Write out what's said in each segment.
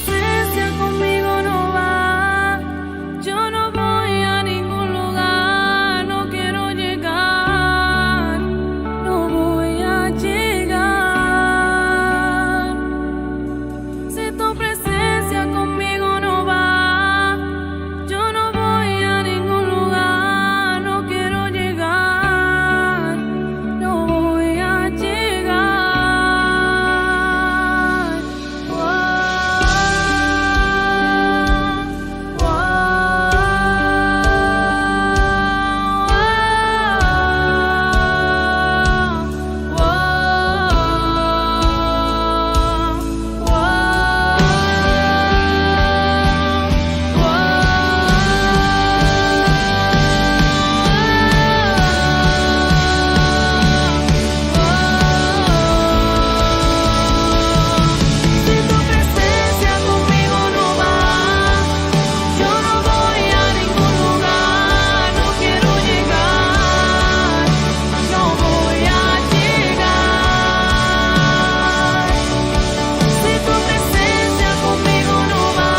presencia conmigo no va, yo no voy a ningún lugar, no quiero llegar, no voy a llegar. Si tu presencia conmigo no va, yo no voy a ningún lugar, no quiero llegar, no voy a llegar. Si tu presencia conmigo no va, yo no voy a ningún lugar, no quiero llegar, no voy a llegar. Si tu presencia conmigo no va,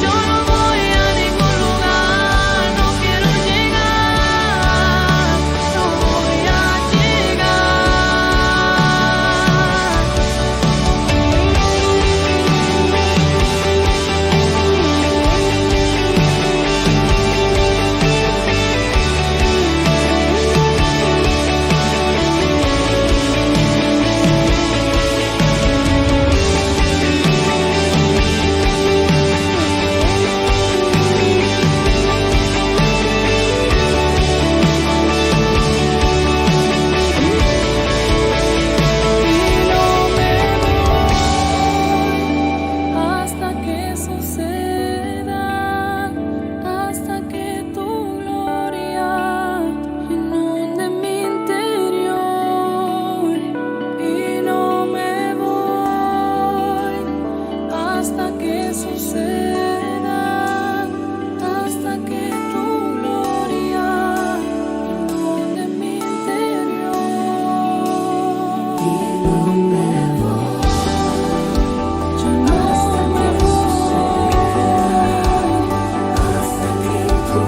yo no voy a ningún lugar, no quiero llegar, no voy a hasta que suceda, hasta que tu gloria inunde mi interior. Y no me voy hasta que suceda, hasta que tu gloria inunde mi interior. Y no me voy. Yo no me voy hasta que tu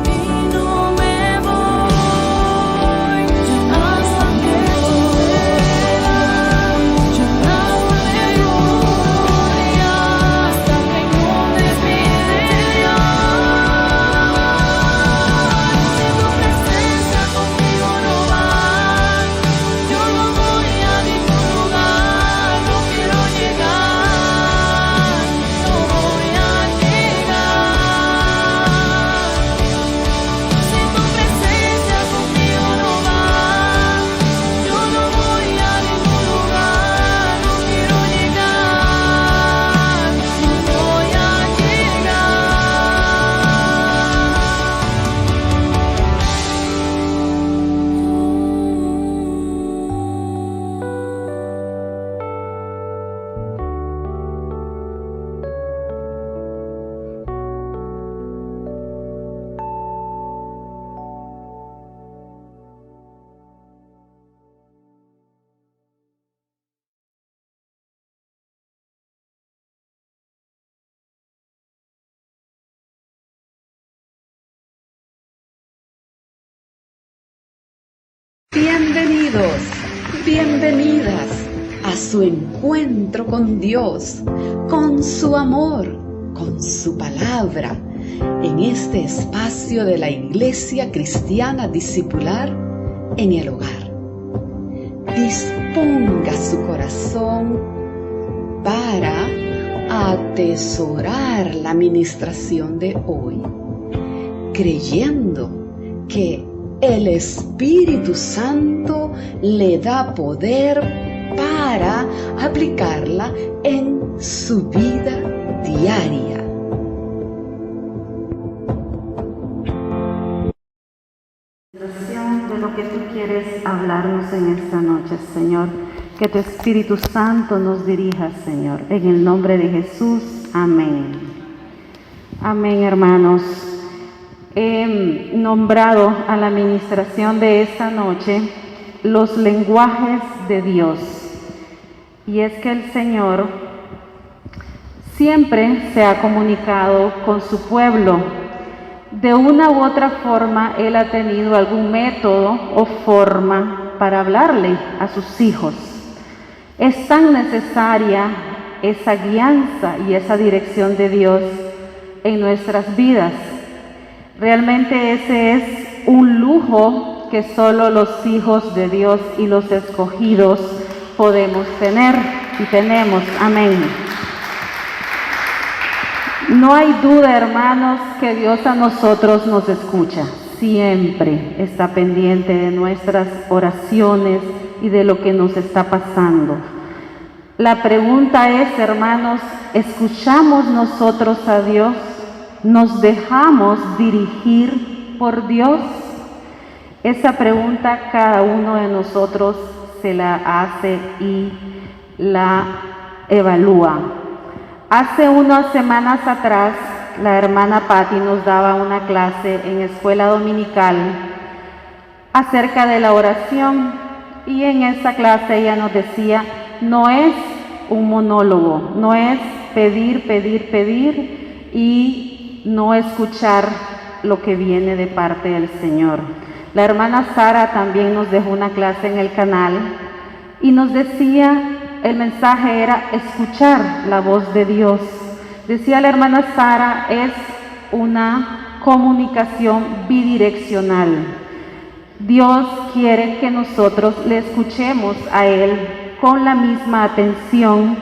y no me voy, yo hasta que suceda, yo no me voy hasta que inundes mi interior. Si tu presencia conmigo no va, yo no voy a ningún lugar, no quiero llegar, no voy a llegar. Si tu presencia conmigo no va, yo no voy a ningún lugar, no quiero llegar, no voy a Bienvenidos, bienvenidas a su encuentro con Dios, con su amor, con su palabra, en este espacio de la Iglesia Cristiana Discipular en el hogar. Disponga su corazón para atesorar la ministración de hoy, creyendo que el Espíritu Santo le da poder para aplicarla en su vida diaria. De lo que tú quieres hablarnos en esta noche, Señor. Que tu Espíritu Santo nos dirija, Señor. En el nombre de Jesús. Amén. Amén, hermanos. He nombrado a la administración de esta noche los lenguajes de Dios. Y es que el Señor siempre se ha comunicado con su pueblo. De una u otra forma, Él ha tenido algún método o forma para hablarle a sus hijos. Es tan necesaria esa guianza y esa dirección de Dios en nuestras vidas. Realmente ese es un lujo que solo los hijos de Dios y los escogidos podemos tener y tenemos. Amén. No hay duda, hermanos, que Dios a nosotros nos escucha. Siempre está pendiente de nuestras oraciones y de lo que nos está pasando. La pregunta es, hermanos, ¿escuchamos nosotros a Dios? ¿Nos dejamos dirigir por Dios? Esa pregunta cada uno de nosotros se la hace y la evalúa. Hace unas semanas atrás, la hermana Patti nos daba una clase en escuela dominical acerca de la oración, y en esa clase ella nos decía, no es un monólogo, no es pedir, pedir, pedir y no escuchar lo que viene de parte del Señor. La hermana Sara también nos dejó una clase en el canal y nos decía, el mensaje era escuchar la voz de Dios. Decía la hermana Sara, es una comunicación bidireccional. Dios quiere que nosotros le escuchemos a Él con la misma atención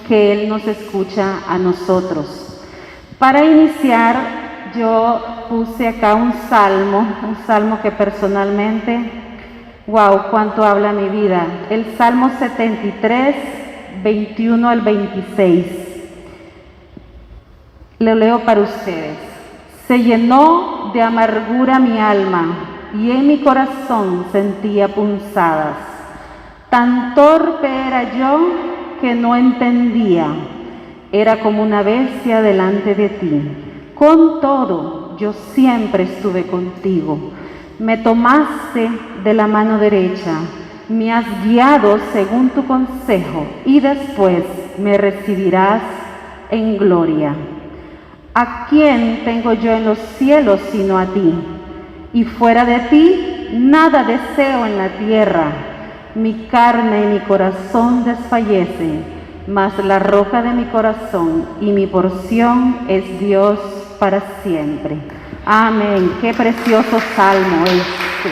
que Él nos escucha a nosotros. Para iniciar, yo puse acá un salmo que personalmente, wow, cuánto habla mi vida. El Salmo 73, 21 al 26. Lo leo para ustedes. Se llenó de amargura mi alma y en mi corazón sentía punzadas. Tan torpe era yo que no entendía. Era como una bestia delante de ti. Con todo, yo siempre estuve contigo. Me tomaste de la mano derecha, me has guiado según tu consejo y después me recibirás en gloria. ¿A quién tengo yo en los cielos sino a ti? Y fuera de ti, nada deseo en la tierra. Mi carne y mi corazón desfallecen, mas la roca de mi corazón y mi porción es Dios para siempre. Amén. Qué precioso salmo este.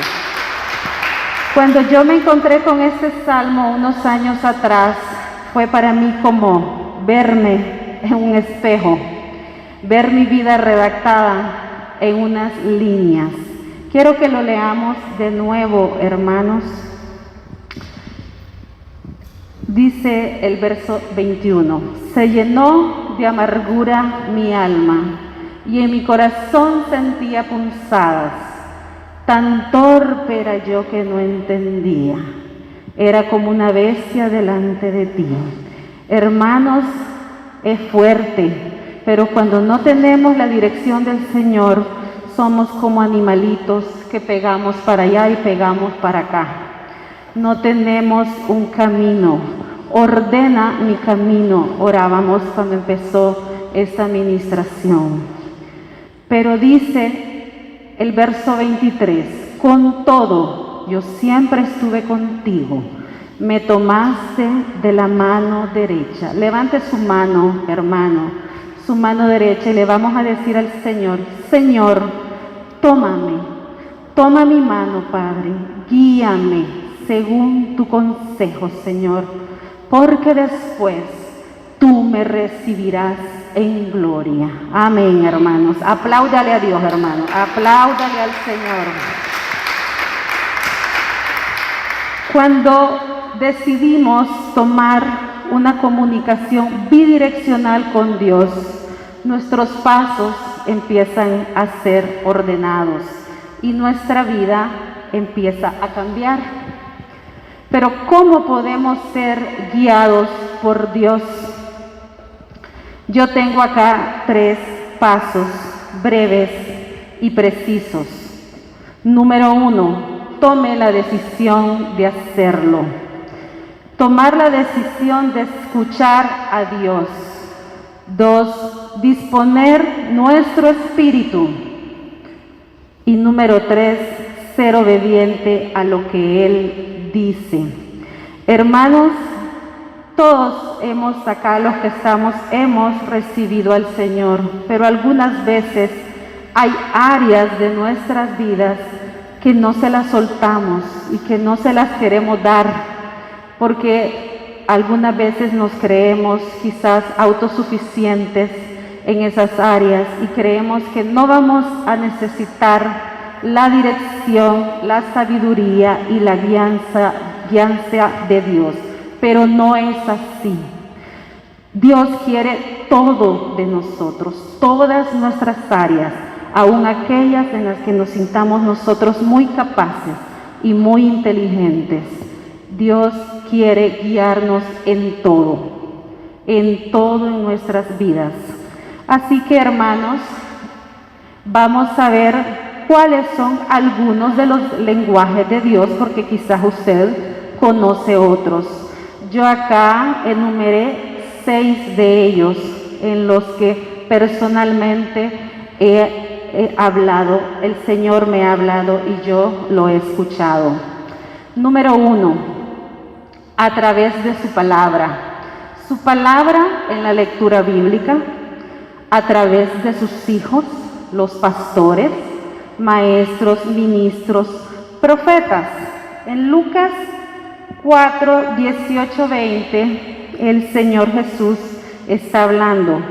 Cuando yo me encontré con este salmo unos años atrás, fue para mí como verme en un espejo, ver mi vida redactada en unas líneas. Quiero que lo leamos de nuevo, hermanos. Dice el verso 21, se llenó de amargura mi alma y en mi corazón sentía punzadas. Tan torpe era yo que no entendía. Era como una bestia delante de ti. Hermanos, es fuerte, pero cuando no tenemos la dirección del Señor, somos como animalitos que pegamos para allá y pegamos para acá. No tenemos un camino. Ordena mi camino, orábamos cuando empezó esta administración. Pero dice el verso 23, con todo, yo siempre estuve contigo, me tomaste de la mano derecha. Levante su mano, hermano, su mano derecha y le vamos a decir al Señor, Señor, tómame, toma mi mano, Padre, guíame según tu consejo, Señor, porque después tú me recibirás en gloria. Amén, hermanos. Apláudale a Dios, hermano. Apláudale al Señor. Cuando decidimos tomar una comunicación bidireccional con Dios, nuestros pasos empiezan a ser ordenados y nuestra vida empieza a cambiar. Pero ¿cómo podemos ser guiados por Dios? Yo tengo acá 3 pasos breves y precisos. Número 1, tome la decisión de hacerlo. Tomar la decisión de escuchar a Dios. 2, disponer nuestro espíritu. Y número 3, ser obediente a lo que Él dice. Hermanos, todos acá los que estamos, hemos recibido al Señor, pero algunas veces hay áreas de nuestras vidas que no se las soltamos y que no se las queremos dar, porque algunas veces nos creemos quizás autosuficientes en esas áreas y creemos que no vamos a necesitar la dirección, la sabiduría y la guianza de Dios, pero no es así. Dios quiere todo de nosotros, todas nuestras áreas, aun aquellas en las que nos sintamos nosotros muy capaces y muy inteligentes. Dios quiere guiarnos en todo en nuestras vidas. Así que, hermanos, vamos a ver cuáles son algunos de los lenguajes de Dios, porque quizás usted conoce otros. Yo acá enumeré 6 de ellos en los que personalmente he hablado, el Señor me ha hablado y yo lo he escuchado. Número 1, a través de su palabra. Su palabra en la lectura bíblica, a través de sus hijos, los pastores, maestros, ministros, profetas. En Lucas 4, 18, 20, el Señor Jesús está hablando.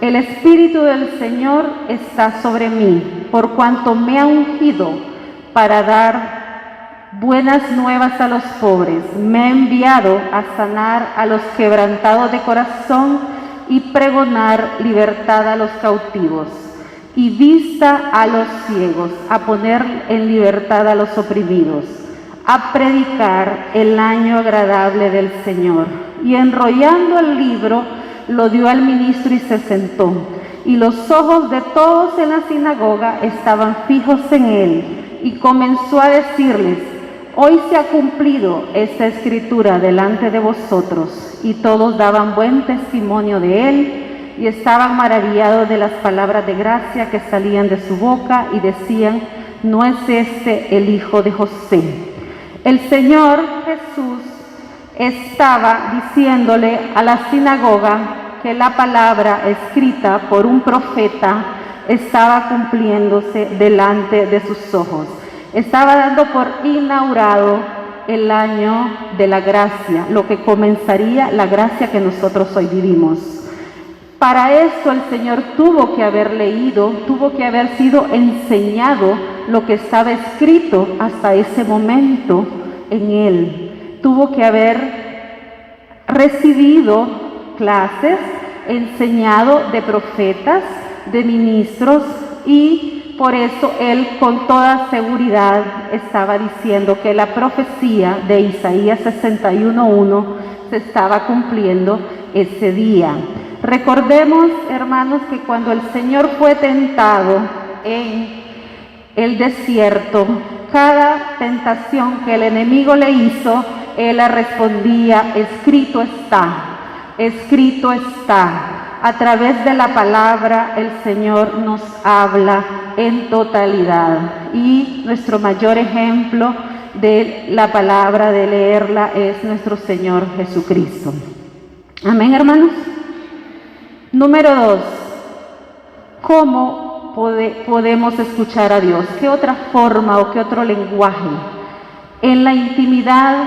El Espíritu del Señor está sobre mí, por cuanto me ha ungido para dar buenas nuevas a los pobres. Me ha enviado a sanar a los quebrantados de corazón y pregonar libertad a los cautivos y vista a los ciegos, a poner en libertad a los oprimidos, a predicar el año agradable del Señor. Y enrollando el libro, lo dio al ministro y se sentó. Y los ojos de todos en la sinagoga estaban fijos en él. Y comenzó a decirles: hoy se ha cumplido esta escritura delante de vosotros. Y todos daban buen testimonio de él y estaban maravillados de las palabras de gracia que salían de su boca y decían: ¿no es este el hijo de José? El Señor Jesús estaba diciéndole a la sinagoga que la palabra escrita por un profeta estaba cumpliéndose delante de sus ojos. Estaba dando por inaugurado el año de la gracia, lo que comenzaría la gracia que nosotros hoy vivimos. Para esto el Señor tuvo que haber leído, tuvo que haber sido enseñado lo que estaba escrito hasta ese momento en Él. Tuvo que haber recibido clases, enseñado de profetas, de ministros, y por eso Él con toda seguridad estaba diciendo que la profecía de Isaías 61:1 se estaba cumpliendo ese día. Recordemos, hermanos, que cuando el Señor fue tentado en el desierto, cada tentación que el enemigo le hizo, Él le respondía: escrito está, escrito está. A través de la palabra el Señor nos habla en totalidad. Y nuestro mayor ejemplo de la palabra, de leerla, es nuestro Señor Jesucristo. Amén, hermanos. Número 2, ¿cómo podemos escuchar a Dios? ¿Qué otra forma o qué otro lenguaje? En la intimidad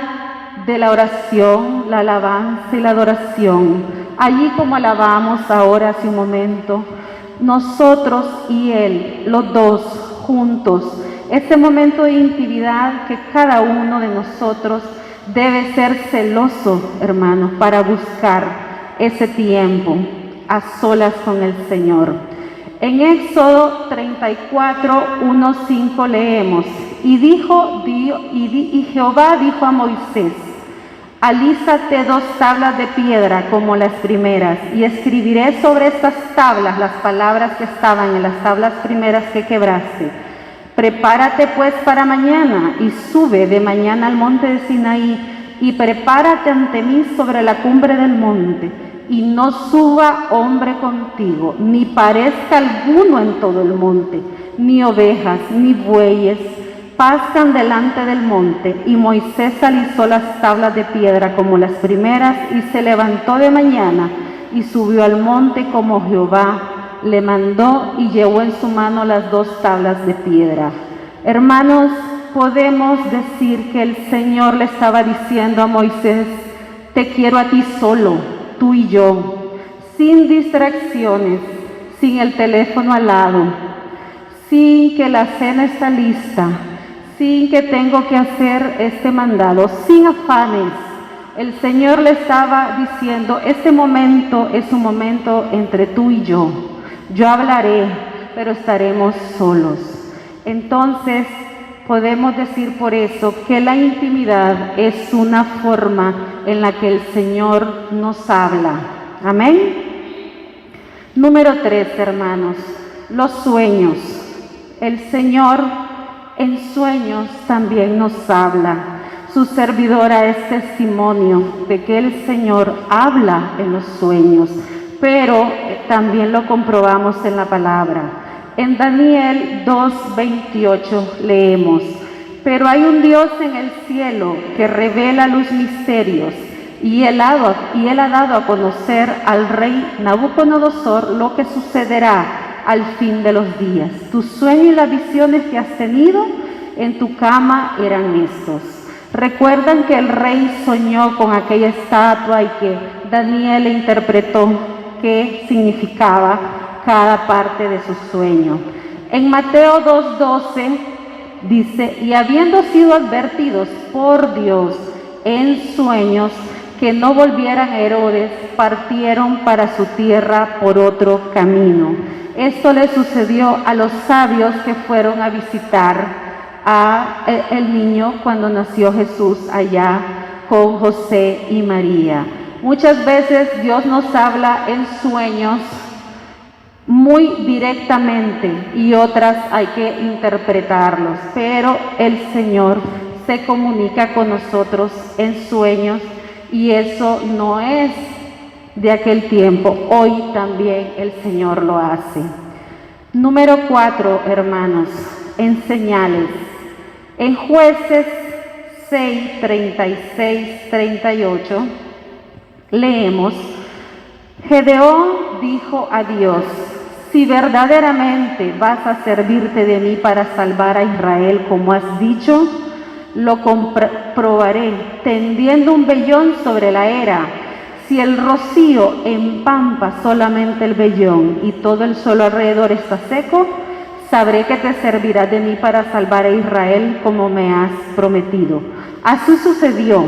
de la oración, la alabanza y la adoración. Allí como alabamos ahora hace un momento, nosotros y Él, los dos juntos, ese momento de intimidad que cada uno de nosotros debe ser celoso, hermanos, para buscar ese tiempo a solas con el Señor. En Éxodo 34:1-5 leemos: y Jehová dijo a Moisés: alízate 2 tablas de piedra como las primeras, y escribiré sobre estas tablas las palabras que estaban en las tablas primeras que quebraste. Prepárate pues para mañana y sube de mañana al monte de Sinaí y prepárate ante mí sobre la cumbre del monte, y no suba hombre contigo, ni parezca alguno en todo el monte, ni ovejas, ni bueyes, pascan delante del monte. Y Moisés alisó las tablas de piedra como las primeras, y se levantó de mañana y subió al monte como Jehová le mandó, y llevó en su mano las 2 tablas de piedra. Hermanos, podemos decir que el Señor le estaba diciendo a Moisés: te quiero a ti solo, tú y yo, sin distracciones, sin el teléfono al lado, sin que la cena está lista, sin que tengo que hacer este mandado, sin afanes. El Señor le estaba diciendo: este momento es un momento entre tú y yo. Yo hablaré, pero estaremos solos. Entonces, podemos decir por eso que la intimidad es una forma en la que el Señor nos habla. Amén. Número 3, hermanos, los sueños. El Señor en sueños también nos habla. Su servidora es testimonio de que el Señor habla en los sueños, pero también lo comprobamos en la palabra. En Daniel 2:28 leemos: pero hay un Dios en el cielo que revela los misterios, y él ha dado a conocer al rey Nabucodonosor lo que sucederá al fin de los días. Tus sueños y las visiones que has tenido en tu cama eran estos. Recuerdan que el rey soñó con aquella estatua y que Daniel le interpretó qué significaba cada parte de su sueño. En Mateo 2:12 dice: y habiendo sido advertidos por Dios en sueños que no volvieran a Herodes, partieron para su tierra por otro camino. Esto le sucedió a los sabios que fueron a visitar a el niño cuando nació Jesús allá con José y María. Muchas veces Dios nos habla en sueños muy directamente y otras hay que interpretarlos, pero el Señor se comunica con nosotros en sueños y eso no es de aquel tiempo. Hoy también el Señor lo hace. Número 4, hermanos, en señales. En Jueces 6, 36, 38 leemos: Gedeón dijo a Dios: si verdaderamente vas a servirte de mí para salvar a Israel como has dicho, lo comprobaré tendiendo un vellón sobre la era. Si el rocío empampa solamente el vellón y todo el suelo alrededor está seco, sabré que te servirás de mí para salvar a Israel como me has prometido. Así sucedió.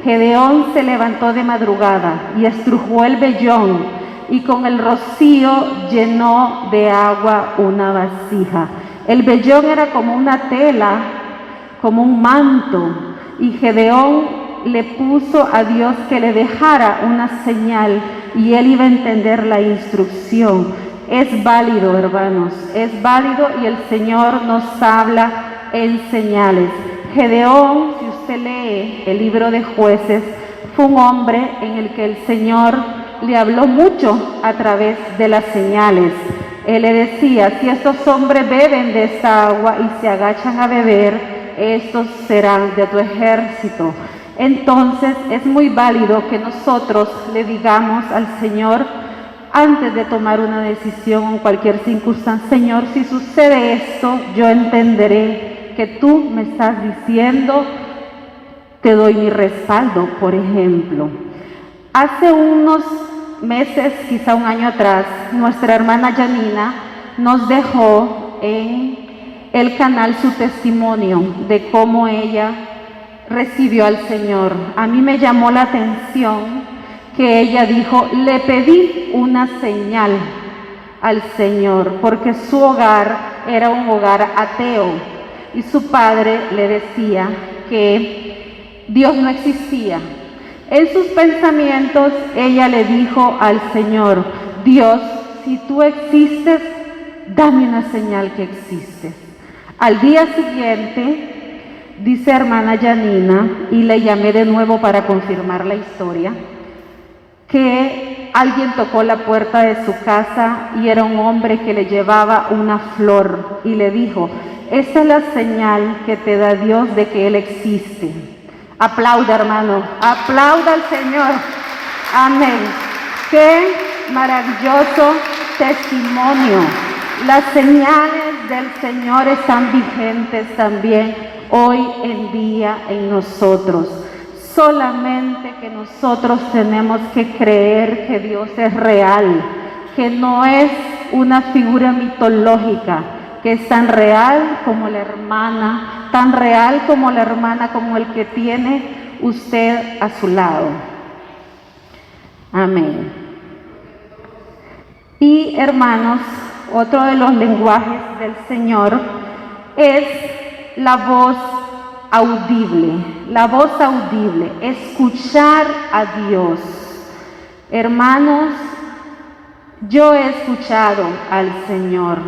Gedeón se levantó de madrugada y estrujó el vellón y con el rocío llenó de agua una vasija. El vellón era como una tela, como un manto, y Gedeón le puso a Dios que le dejara una señal y él iba a entender la instrucción. Es válido, hermanos, es válido y el Señor nos habla en señales. Gedeón, si usted lee el libro de Jueces, fue un hombre en el que el Señor le habló mucho a través de las señales. Él le decía: si estos hombres beben de esta agua y se agachan a beber, estos serán de tu ejército. Entonces es muy válido que nosotros le digamos al Señor, antes de tomar una decisión en cualquier circunstancia: Señor, si sucede esto, yo entenderé que tú me estás diciendo, te doy mi respaldo. Por ejemplo, hace unos meses, quizá un año atrás, nuestra hermana Janina nos dejó en el canal su testimonio de cómo ella recibió al Señor. A mí me llamó la atención que ella dijo: le pedí una señal al Señor, porque su hogar era un hogar ateo y su padre le decía que Dios no existía. En sus pensamientos ella le dijo al Señor: Dios, si tú existes, dame una señal que existes. Al día siguiente, dice hermana Yanina, y le llamé de nuevo para confirmar la historia, que alguien tocó la puerta de su casa y era un hombre que le llevaba una flor y le dijo: esta es la señal que te da Dios de que Él existe. Aplauda, hermano, aplauda al Señor. Amén. Qué maravilloso testimonio. Las señales del Señor están vigentes también hoy en día en nosotros. Solamente que nosotros tenemos que creer que Dios es real, que no es una figura mitológica, que es tan real como la hermana, tan real como la hermana, como el que tiene usted a su lado. Amén. Y hermanos, otro de los lenguajes del Señor es la voz audible, escuchar a Dios. Hermanos, yo he escuchado al Señor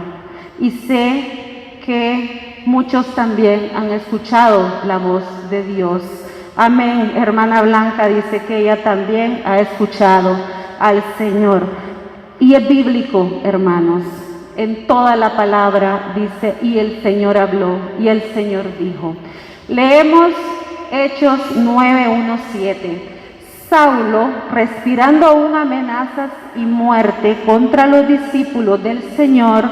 y sé que muchos también han escuchado la voz de Dios. Amén. Hermana Blanca dice que ella también ha escuchado al Señor. Y es bíblico, hermanos. En toda la palabra dice: y el Señor habló, y el Señor dijo. Leemos Hechos 9:1-7. Saulo, respirando aún amenazas y muerte contra los discípulos del Señor,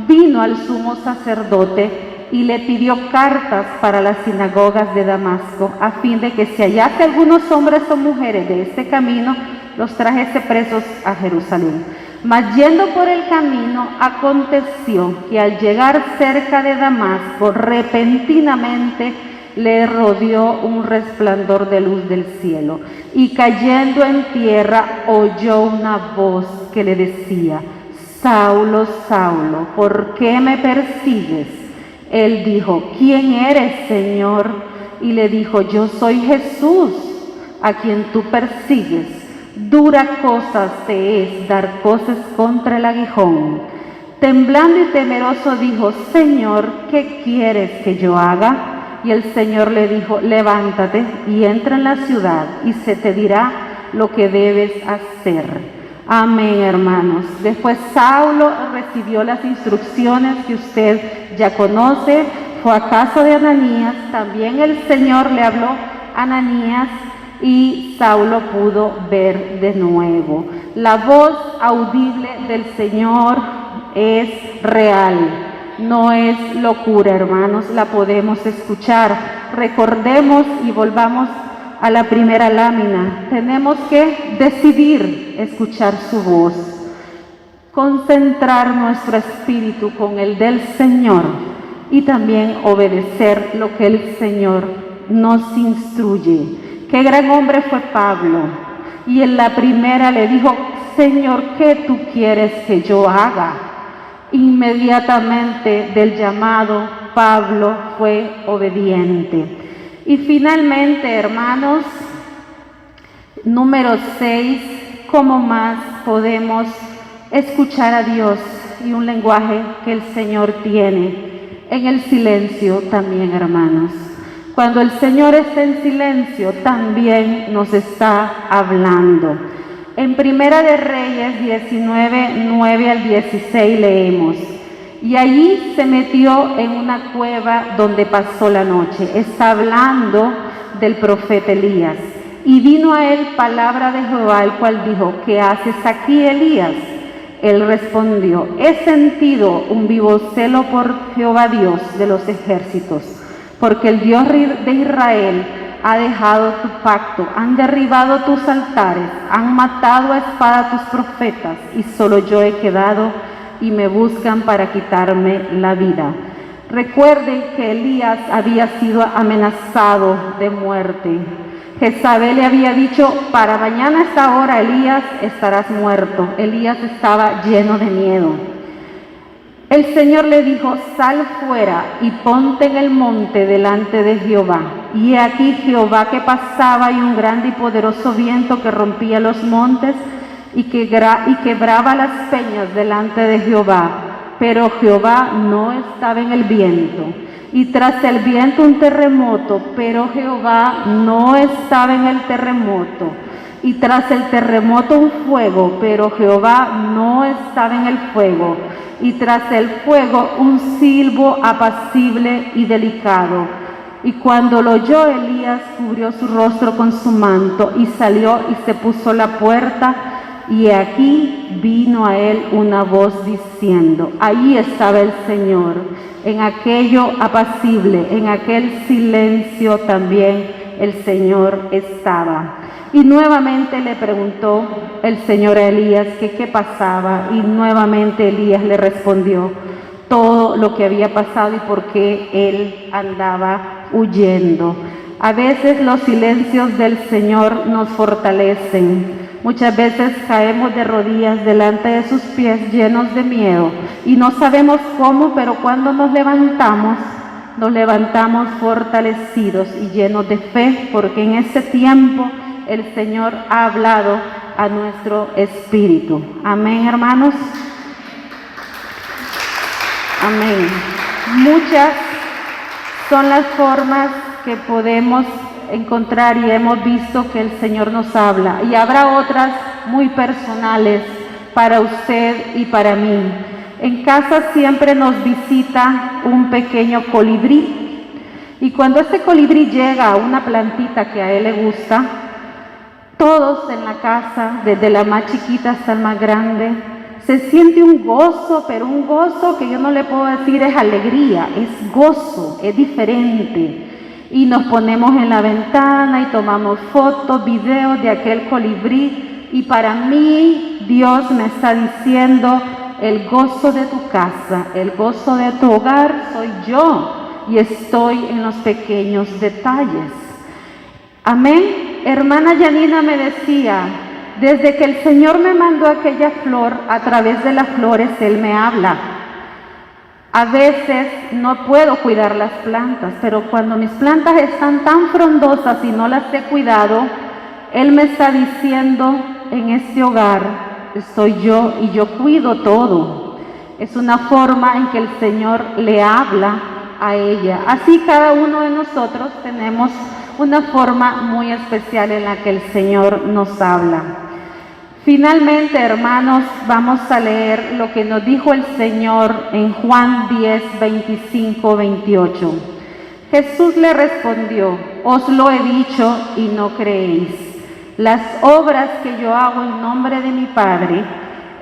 vino al sumo sacerdote y le pidió cartas para las sinagogas de Damasco, a fin de que si hallase algunos hombres o mujeres de este camino, los trajese presos a Jerusalén. Mas yendo por el camino, aconteció que al llegar cerca de Damasco, repentinamente le rodeó un resplandor de luz del cielo, y cayendo en tierra oyó una voz que le decía: Saulo, Saulo, ¿por qué me persigues? Él dijo: ¿quién eres, Señor? Y le dijo: yo soy Jesús, a quien tú persigues. Dura cosa te es dar cosas contra el aguijón. Temblando y temeroso dijo: Señor, ¿qué quieres que yo haga? Y el Señor le dijo: levántate y entra en la ciudad, y se te dirá lo que debes hacer. Amén, hermanos. Después Saulo recibió las instrucciones que usted ya conoce. Fue a casa de Ananías. También el Señor le habló a Ananías y Saulo pudo ver de nuevo. La voz audible del Señor es real. No es locura, hermanos, la podemos escuchar. Recordemos y volvamos a la primera lámina. Tenemos que decidir escuchar su voz, concentrar nuestro espíritu con el del Señor y también obedecer lo que el Señor nos instruye. Qué gran hombre fue Pablo. Y en la primera le dijo: Señor, ¿qué tú quieres que yo haga? Inmediatamente del llamado, Pablo fue obediente. Y finalmente, hermanos, número 6, ¿cómo más podemos escuchar a Dios? Y un lenguaje que el Señor tiene en el silencio también, hermanos. Cuando el Señor está en silencio, también nos está hablando. En Primera de Reyes 19, 9 al 16 leemos: y allí se metió en una cueva donde pasó la noche. Está hablando del profeta Elías. Y vino a él palabra de Jehová, el cual dijo: ¿qué haces aquí, Elías? Él respondió: he sentido un vivo celo por Jehová Dios de los ejércitos, porque el Dios de Israel ha dejado tu pacto, han derribado tus altares, han matado a espada tus profetas, y solo yo he quedado, y me buscan para quitarme la vida. Recuerden que Elías había sido amenazado de muerte. Jezabel le había dicho: para mañana a esta hora, Elías, estarás muerto. Elías estaba lleno de miedo. El Señor le dijo: sal fuera y ponte en el monte delante de Jehová. Y he aquí Jehová que pasaba, y un grande y poderoso viento que rompía los montes y quebraba las peñas delante de Jehová. pero Jehová no estaba en el viento. Y tras el viento un terremoto, pero Jehová no estaba en el terremoto. Y tras el terremoto un fuego, pero Jehová no estaba en el fuego. Y tras el fuego un silbo apacible y delicado. Y cuando lo oyó Elías, cubrió su rostro con su manto y salió y se puso a la puerta. Y aquí vino a él una voz diciendo, ahí estaba el Señor, en aquello apacible, en aquel silencio también el Señor estaba. Y nuevamente le preguntó el Señor a Elías que qué pasaba, y nuevamente Elías le respondió todo lo que había pasado y por qué él andaba huyendo. A veces los silencios del Señor nos fortalecen. Muchas veces caemos de rodillas delante de sus pies llenos de miedo y no sabemos cómo, pero cuando nos levantamos fortalecidos y llenos de fe, porque en ese tiempo el Señor ha hablado a nuestro espíritu. Amén, hermanos. Amén. Muchas son las formas que podemos encontrar y hemos visto que el Señor nos habla, y habrá otras muy personales para usted y para mí. En casa siempre nos visita un pequeño colibrí, y cuando ese colibrí llega a una plantita que a él le gusta, todos en la casa, desde la más chiquita hasta el más grande, se siente un gozo, pero un gozo que yo no le puedo decir es alegría, es gozo, es diferente. Y nos ponemos en la ventana y tomamos fotos, videos de aquel colibrí. Y para mí Dios me está diciendo, el gozo de tu casa, el gozo de tu hogar soy yo, y estoy en los pequeños detalles. Amén. Hermana Yanina me decía, desde que el Señor me mandó aquella flor, a través de las flores Él me habla. A veces no puedo cuidar las plantas, pero cuando mis plantas están tan frondosas y no las he cuidado, Él me está diciendo, en este hogar estoy yo y yo cuido todo. Es una forma en que el Señor le habla a ella. Así cada uno de nosotros tenemos una forma muy especial en la que el Señor nos habla. Finalmente, hermanos, vamos a leer lo que nos dijo el Señor en Juan 10, 25, 28. Jesús le respondió, os lo he dicho y no creéis. Las obras que yo hago en nombre de mi Padre,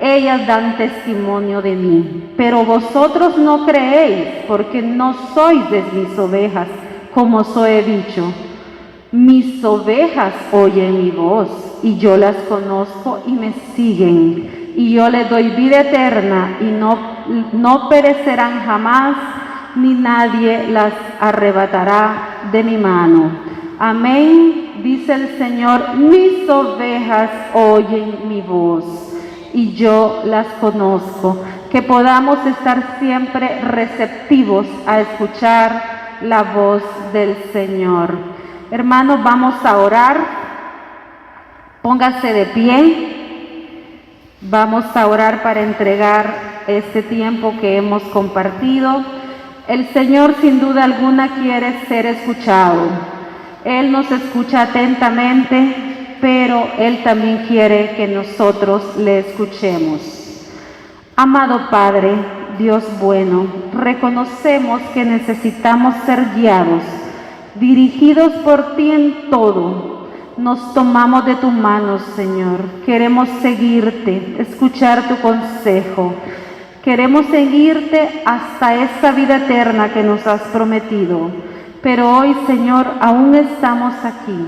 ellas dan testimonio de mí. Pero vosotros no creéis, porque no sois de mis ovejas, como os he dicho. Mis ovejas oyen mi voz, y yo las conozco y me siguen, y yo les doy vida eterna, y no perecerán jamás, ni nadie las arrebatará de mi mano. Amén, dice el Señor, mis ovejas oyen mi voz, y yo las conozco. Que podamos estar siempre receptivos a escuchar la voz del Señor. Hermanos, vamos a orar. Póngase de pie. Vamos a orar para entregar este tiempo que hemos compartido. El Señor sin duda alguna quiere ser escuchado. Él nos escucha atentamente, pero Él también quiere que nosotros le escuchemos. Amado Padre, Dios bueno, reconocemos que necesitamos ser guiados, dirigidos por ti en todo. Nos tomamos de tu mano, Señor. Queremos seguirte, escuchar tu consejo. Queremos seguirte hasta esta vida eterna que nos has prometido. Pero hoy, Señor, aún estamos aquí.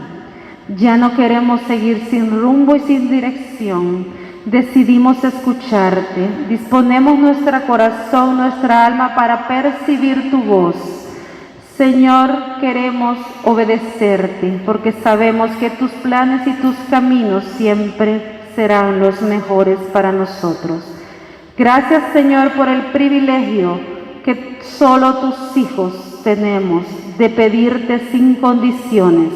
Ya no queremos seguir sin rumbo y sin dirección. Decidimos escucharte. Disponemos nuestro corazón, nuestra alma para percibir tu voz. Señor, queremos obedecerte porque sabemos que tus planes y tus caminos siempre serán los mejores para nosotros. Gracias, Señor, por el privilegio que solo tus hijos tenemos de pedirte sin condiciones,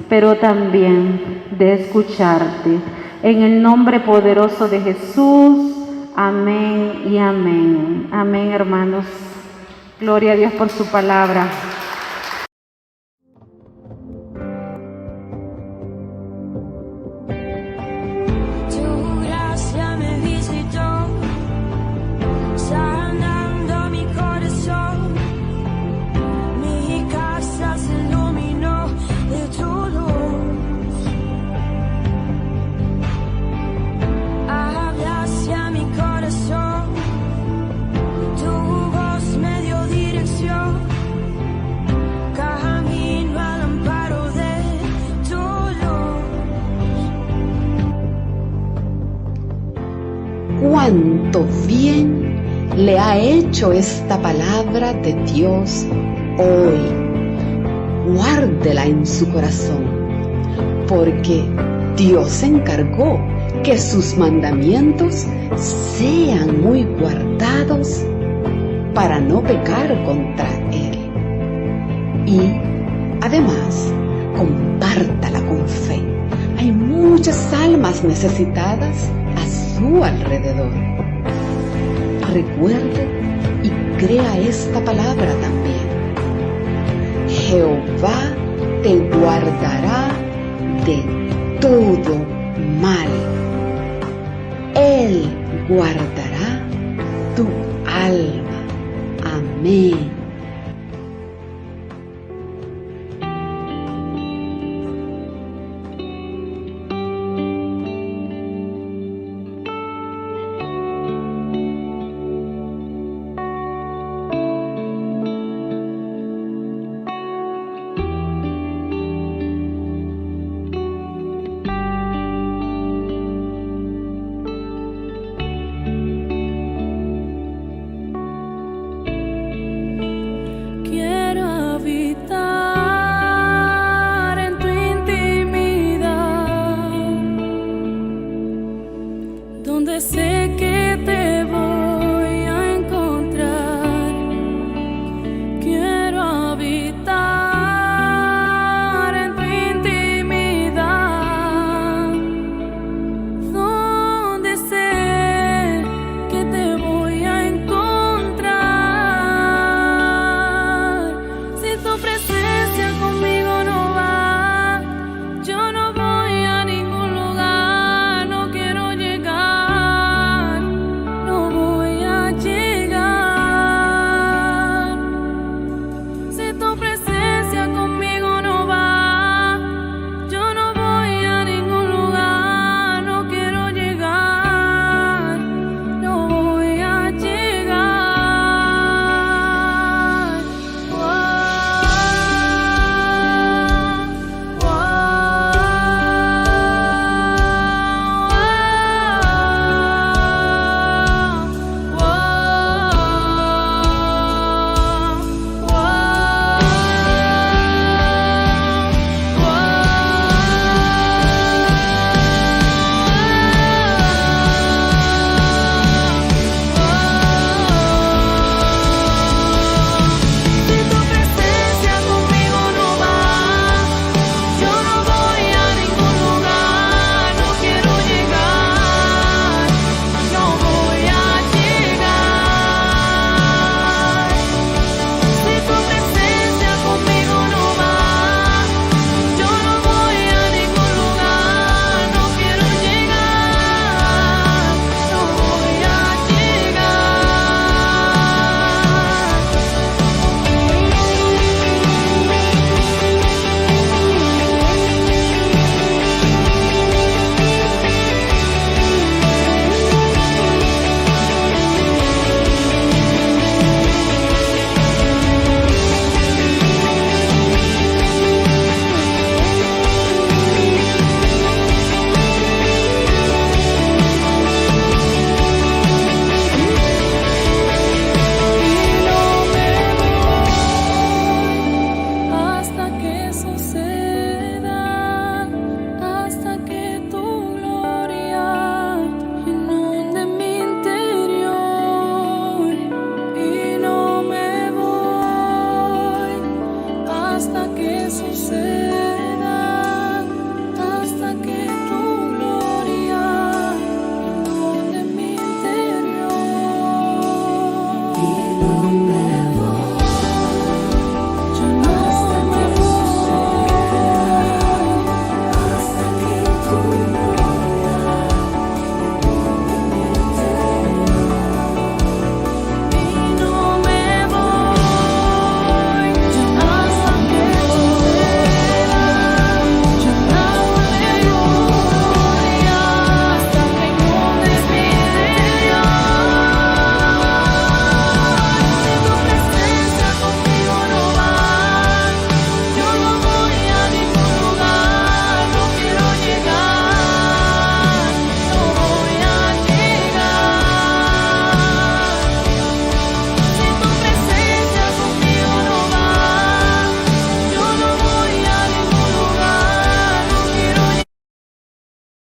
pero también de escucharte. En el nombre poderoso de Jesús, Amén y amén. Amén, hermanos. Gloria a Dios por su palabra. Tu gracia me visitó, sanando mi corazón. Mi casa se iluminó de tu luz. Hablaste a mi corazón, tu voz me dio dirección. Camino al amparo de tu luz. Cuánto bien le ha hecho esta palabra de Dios hoy. Guárdela en su corazón, porque Dios se encargó que sus mandamientos sean muy guardados para no pecar contra Él. Y además, compártala con fe. Hay muchas almas necesitadas a su alrededor. Recuerde y crea esta palabra también. Jehová te guardará de todo mal. Él guardará tu alma. Amén.